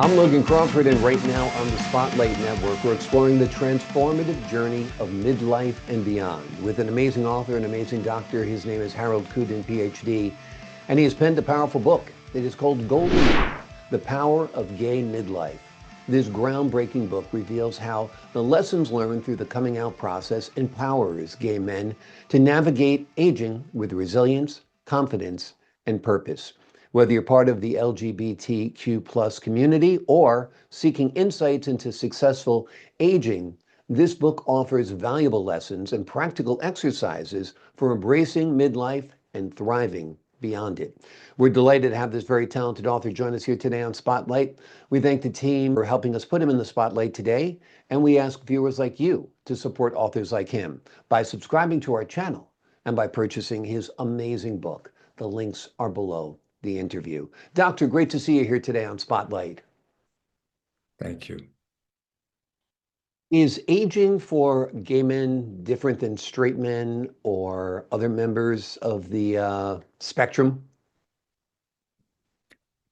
I'm Logan Crawford, and right now on the Spotlight Network, we're exploring the transformative journey of midlife and beyond with an amazing author, an amazing doctor. His name is Harold Kooden, PhD, and he has penned a powerful book. It is called Golden, The Power of Gay Midlife. This groundbreaking book reveals how the lessons learned through the coming out process empowers gay men to navigate aging with resilience, confidence, and purpose. Whether you're part of the LGBTQ plus community or seeking insights into successful aging, this book offers valuable lessons and practical exercises for embracing midlife and thriving beyond it. We're delighted to have this very talented author join us here today on Spotlight. We thank the team for helping us put him in the spotlight today, and we ask viewers like you to support authors like him by subscribing to our channel and by purchasing his amazing book. The links are below the interview. Doctor, great to see you here today on Spotlight. Thank you. Is aging for gay men different than straight men or other members of the spectrum?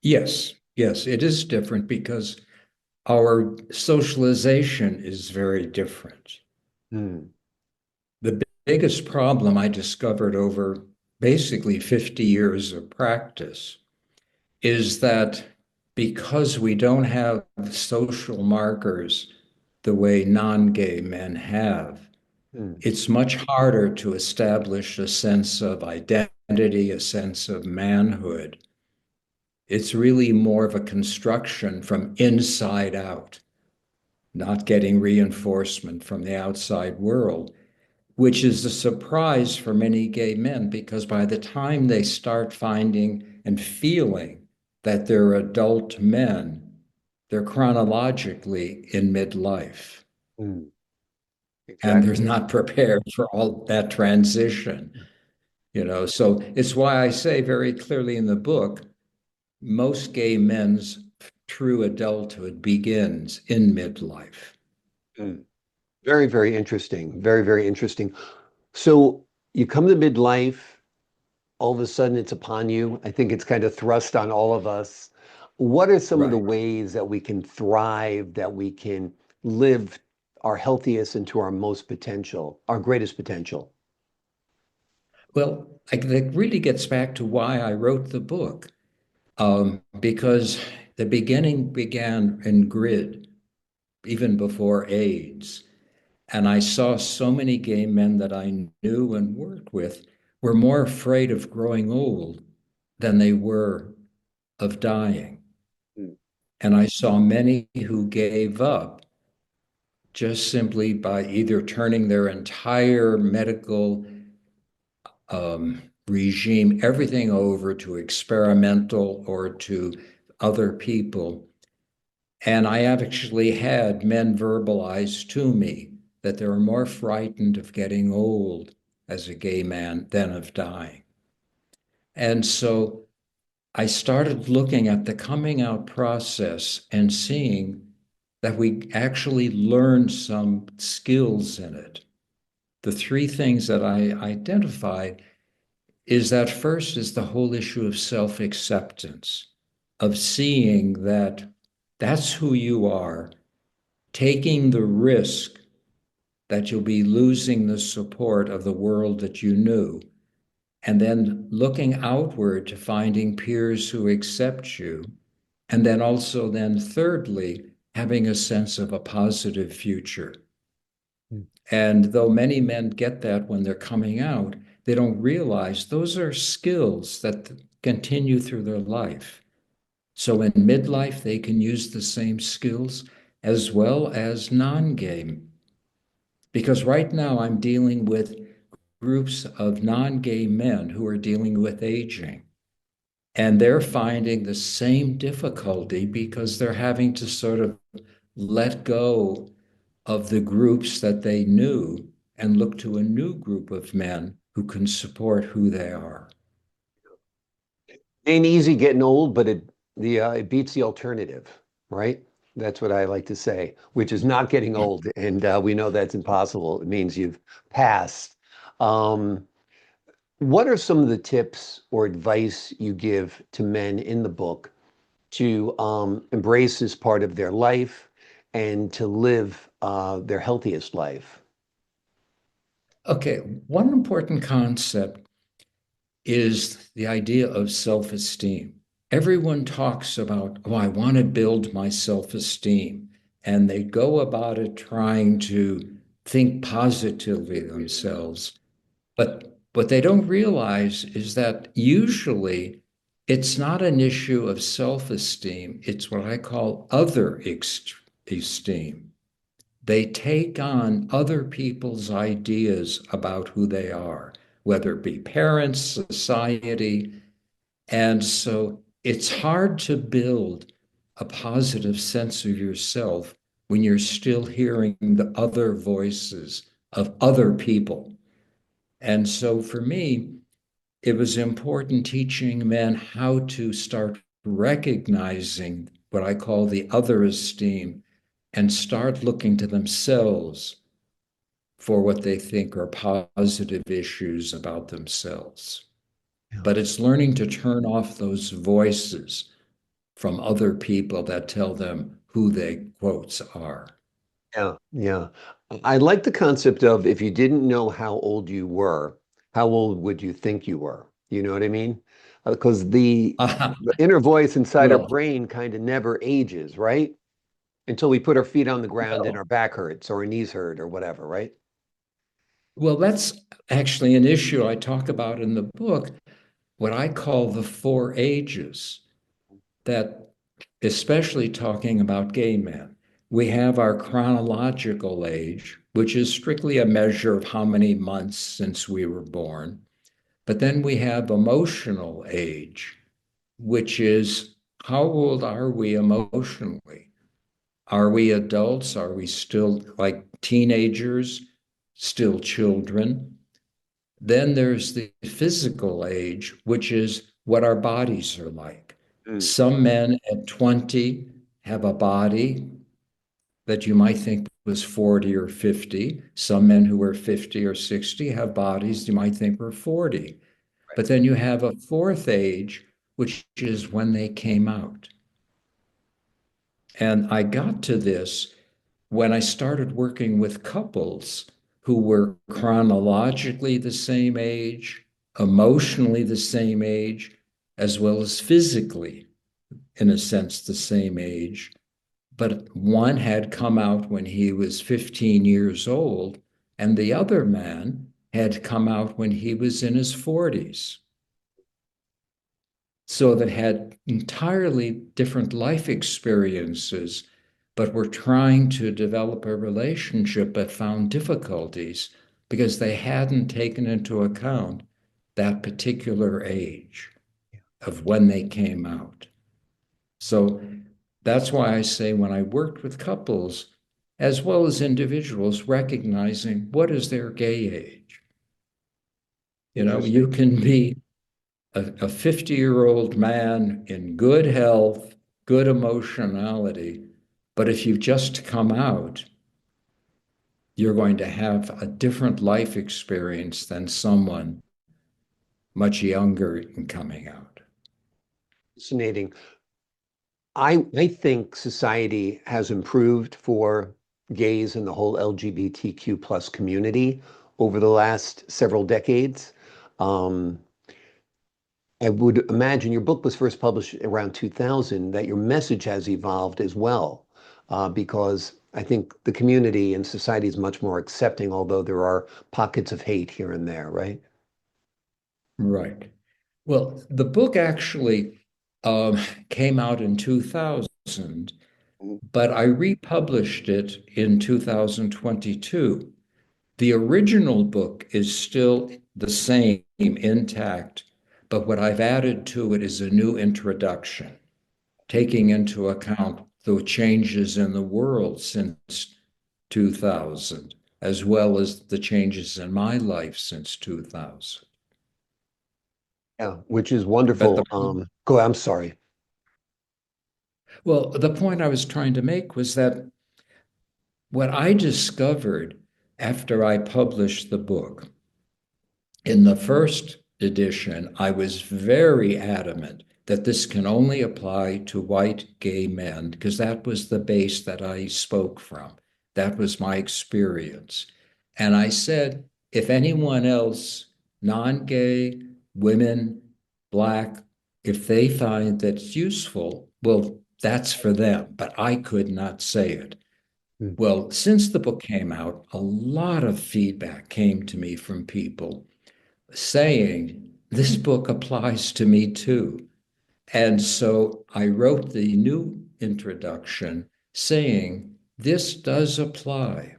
Yes, it is different because our socialization is very different. Hmm. The biggest problem I discovered over basically 50 years of practice is that because we don't have social markers the way non-gay men have, Hmm. it's much harder to establish a sense of identity, a sense of manhood. It's really more of a construction from inside out, not getting reinforcement from the outside world, which is a surprise for many gay men because by the time they start finding and feeling that they're adult men, they're chronologically in midlife. Hmm. And they're Exactly. not prepared for all that transition, So it's why I say very clearly in the book, most gay men's true adulthood begins in midlife. Hmm. Very, very interesting. Very, very interesting. So you come to midlife, all of a sudden it's upon you. I think it's kind of thrust on all of us. What are some of the Right. ways that we can thrive, that we can live our healthiest into our most potential, our greatest potential? Well, that really gets back to why I wrote the book, because the beginning began in grid, even before AIDS. And I saw so many gay men that I knew and worked with were more afraid of growing old than they were of dying. Mm. And I saw many who gave up just simply by either turning their entire medical regime, everything over to experimental or to other people. And I have actually had men verbalize to me that they were more frightened of getting old as a gay man than of dying. And so I started looking at the coming out process and seeing that we actually learned some skills in it. The three things that I identified is that first is the whole issue of self-acceptance, of seeing that that's who you are, taking the risk that you'll be losing the support of the world that you knew, and then looking outward to finding peers who accept you, and then also then thirdly, having a sense of a positive future. Mm. And though many men get that when they're coming out, they don't realize those are skills that continue through their life. So in midlife, they can use the same skills as well as non-gay. Because right now I'm dealing with groups of non-gay men who are dealing with aging. And they're finding the same difficulty because they're having to sort of let go of the groups that they knew and look to a new group of men who can support who they are. Ain't easy getting old, but it beats the alternative, right? That's what I like to say, which is not getting old, and we know that's impossible. It means you've passed. Um, what are some of the tips or advice you give to men in the book to embrace as part of their life and to live their healthiest life? Okay, one important concept is the idea of self-esteem. Everyone talks about, oh, I want to build my self-esteem. And they go about it trying to think positively themselves. But what they don't realize is that usually it's not an issue of self-esteem. It's what I call other esteem. They take on other people's ideas about who they are, whether it be parents, society. And so it's hard to build a positive sense of yourself when you're still hearing the other voices of other people. And so for me, it was important teaching men how to start recognizing what I call the other esteem and start looking to themselves for what they think are positive issues about themselves. Yeah. But it's learning to turn off those voices from other people that tell them who they quotes are. Yeah, yeah. I like the concept of if you didn't know how old you were, how old would you think you were? You know what I mean? Because the inner voice inside our Well, brain kind of never ages, right? Until we put our feet on the ground and well, our back hurts or our knees hurt or whatever, right? well, that's actually an issue I talk about in the book, what I call the four ages, that especially talking about gay men. We have our chronological age, which is strictly a measure of how many months since we were born. But then we have emotional age, which is how old are we emotionally? Are we adults? Are we still like teenagers, still children? Then there's the physical age, which is what our bodies are like. Mm, Some men at 20 have a body that you might think was 40 or 50. Some men who are 50 or 60 have bodies you might think were 40. right. But then you have a fourth age, which is when they came out. And I got to this when I started working with couples who were chronologically the same age, emotionally the same age, as well as physically, in a sense, the same age. But one had come out when he was 15 years old, and the other man had come out when he was in his 40s. So that had entirely different life experiences, but were trying to develop a relationship but found difficulties because they hadn't taken into account that particular age of when they came out. So that's why I say when I worked with couples, as well as individuals, recognizing what is their gay age. You know, Interesting. you can be a 50-year-old man in good health, good emotionality, but if you've just come out, you're going to have a different life experience than someone much younger in coming out. Fascinating. I think society has improved for gays and the whole LGBTQ plus community over the last several decades. Um, I would imagine your book was first published around 2000, that your message has evolved as well, because I think the community and society is much more accepting, although there are pockets of hate here and there, right? Right. Well, the book actually um, came out in 2000, Mm. but I republished it in 2022. The original book is still the same, intact, but what I've added to it is a new introduction, taking into account the changes in the world since 2000, as well as the changes in my life since 2000. Yeah, which is But wonderful. I'm sorry. the point I was trying to make was that what I discovered after I published the book, in the first edition, I was very adamant that this can only apply to white gay men, because that was the base that I spoke from. That was my experience. And I said, if anyone else, non-gay, women, Black, if they find that's useful, well, that's for them, but I could not say it. Mm. Well, since the book came out, a lot of feedback came to me from people saying, this book applies to me too. And so I wrote the new introduction saying, this does apply.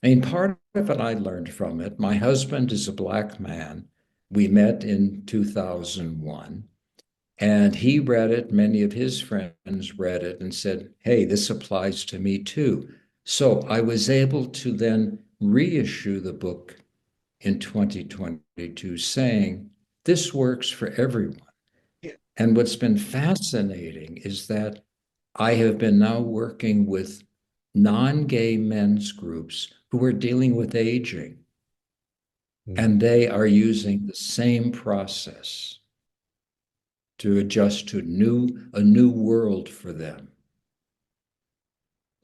I mean, part of it I learned from it. My husband is a Black man. We met in 2001. And he read it, many of his friends read it and said, hey, this applies to me too. So I was able to then reissue the book in 2022 saying, this works for everyone. And what's been fascinating is that I have been now working with non-gay men's groups who are dealing with aging, and they are using the same process to adjust to a new world for them.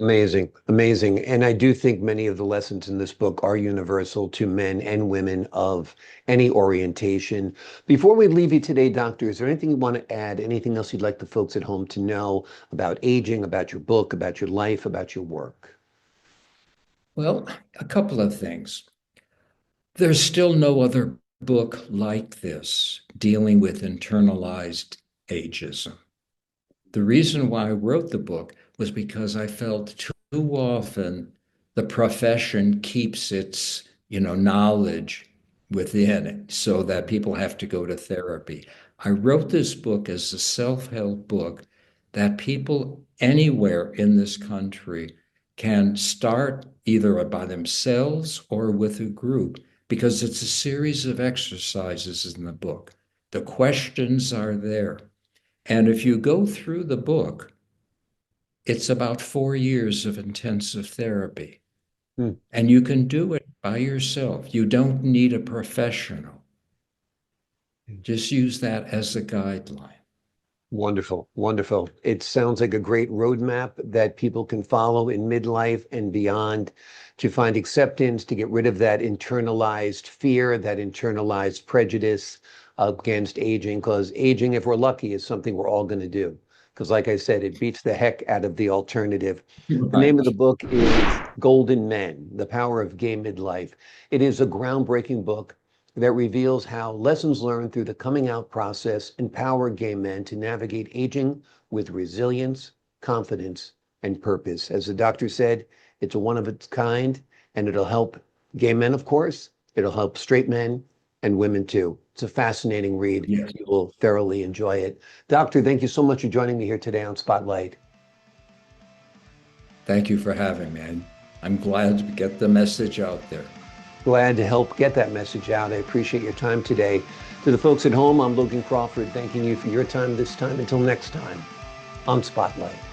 Amazing, amazing. And I do think many of the lessons in this book are universal to men and women of any orientation. Before we leave you today, Doctor, is there anything you want to add? Anything else you'd like the folks at home to know about aging, about your book, about your life, about your work? Well, a couple of things. There's still no other book like this dealing with internalized ageism. The reason why I wrote the book was because I felt too often the profession keeps its, knowledge within it so that people have to go to therapy. I wrote this book as a self-help book that people anywhere in this country can start either by themselves or with a group, because it's a series of exercises in the book. The questions are there. And if you go through the book, it's about 4 years of intensive therapy. Hmm. And you can do it by yourself. You don't need a professional. Just use that as a guideline. Wonderful, wonderful. It sounds like a great roadmap that people can follow in midlife and beyond to find acceptance, to get rid of that internalized fear, that internalized prejudice against aging, because aging, if we're lucky, is something we're all going to do. Because, like I said, it beats the heck out of the alternative. The name of the Right. book is Golden Men, The Power of Gay Midlife. It is a groundbreaking book that reveals how lessons learned through the coming out process empower gay men to navigate aging with resilience, confidence, and purpose. As the doctor said, it's a one of its kind, and it'll help gay men, of course. It'll help straight men and women too. It's a fascinating read. Yes. You will thoroughly enjoy it. Doctor, thank you so much for joining me here today on Spotlight. Thank you for having me. I'm glad to get the message out there. Glad to help get that message out. I appreciate your time today. To the folks at home, I'm Logan Crawford, thanking you for your time this time. Until next time on Spotlight.